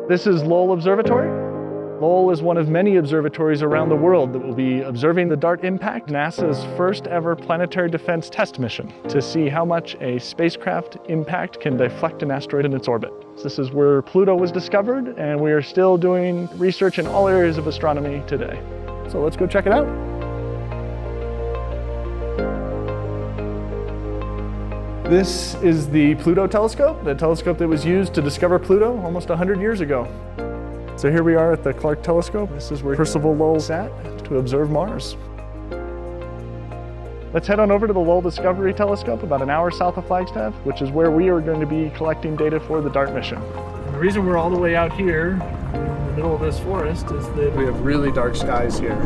This is Lowell Observatory. Lowell is one of many observatories around the world that will be observing the DART impact, NASA's first ever planetary defense test mission, to see how much a spacecraft impact can deflect an asteroid in its orbit. This is where Pluto was discovered, and we are still doing research in all areas of astronomy today. So let's go check it out. This is the Pluto telescope, the telescope that was used to discover Pluto almost 100 years ago. So here we are at the Clark telescope. This is where Percival Lowell sat to observe Mars. Let's head on over to the Lowell Discovery Telescope about an hour south of Flagstaff, which is where we are going to be collecting data for the DART mission. And the reason we're all the way out here in the middle of this forest is that we have really dark skies here.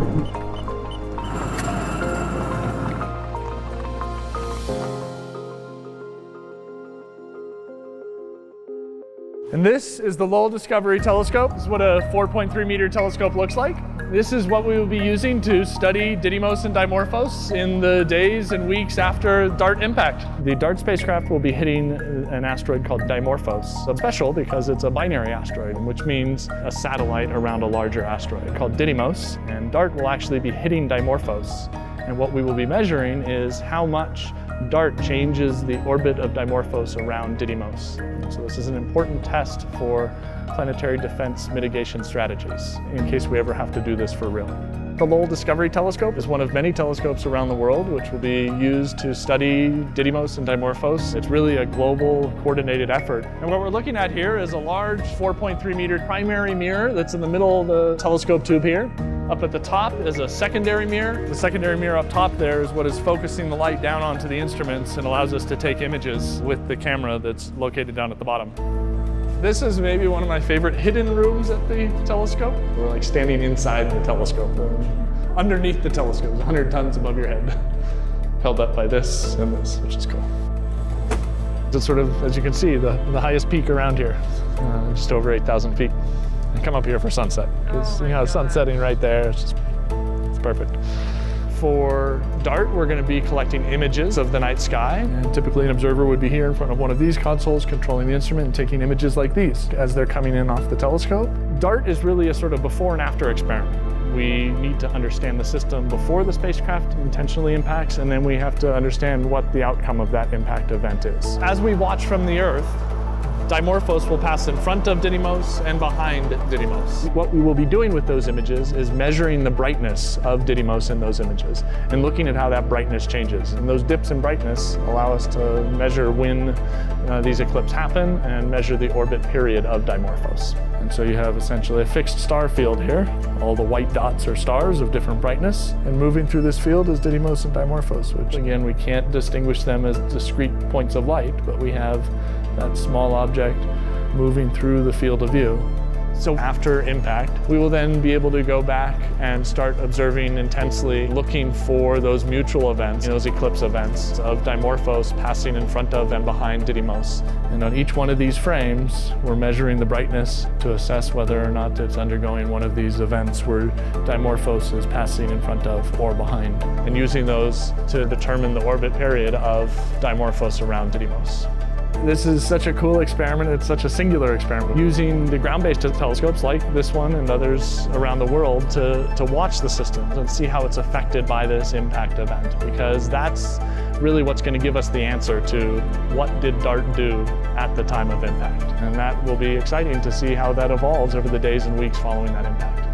And this is the Lowell Discovery Telescope. This is what a 4.3 meter telescope looks like. This is what we will be using to study Didymos and Dimorphos in the days and weeks after DART impact. The DART spacecraft will be hitting an asteroid called Dimorphos. It's special because it's a binary asteroid, which means a satellite around a larger asteroid called Didymos. And DART will actually be hitting Dimorphos. And what we will be measuring is how much DART changes the orbit of Dimorphos around Didymos. So this is an important test for planetary defense mitigation strategies in case we ever have to do this for real. The Lowell Discovery Telescope is one of many telescopes around the world which will be used to study Didymos and Dimorphos. It's really a global coordinated effort. And what we're looking at here is a large 4.3 meter primary mirror that's in the middle of the telescope tube here. Up at the top is a secondary mirror. The secondary mirror up top there is what is focusing the light down onto the instruments and allows us to take images with the camera that's located down at the bottom. This is maybe one of my favorite hidden rooms at the telescope. We're like standing inside the telescope, underneath the telescope, 100 tons above your head, held up by this and this, which is cool. It's sort of, as you can see, the highest peak around here, just over 8,000 feet. And come up here for sunset, because you know, the sun's setting right there. It's perfect. For DART, we're going to be collecting images of the night sky. And typically an observer would be here in front of one of these consoles, controlling the instrument and taking images like these as they're coming in off the telescope. DART is really a sort of before and after experiment. We need to understand the system before the spacecraft intentionally impacts, and then we have to understand what the outcome of that impact event is. As we watch from the Earth, Dimorphos will pass in front of Didymos and behind Didymos. What we will be doing with those images is measuring the brightness of Didymos in those images and looking at how that brightness changes. And those dips in brightness allow us to measure when these eclipses happen and measure the orbit period of Dimorphos. And so you have essentially a fixed star field here. All the white dots are stars of different brightness. And moving through this field is Didymos and Dimorphos, which again, we can't distinguish them as discrete points of light, but we have that small object moving through the field of view. So after impact, we will then be able to go back and start observing intensely, looking for those mutual events, those eclipse events of Dimorphos passing in front of and behind Didymos. And on each one of these frames, we're measuring the brightness to assess whether or not it's undergoing one of these events where Dimorphos is passing in front of or behind, and using those to determine the orbit period of Dimorphos around Didymos. This is such a cool experiment. It's such a singular experiment. Using the ground-based telescopes like this one and others around the world to watch the system and see how it's affected by this impact event, because that's really what's going to give us the answer to what did DART do at the time of impact. And that will be exciting to see how that evolves over the days and weeks following that impact.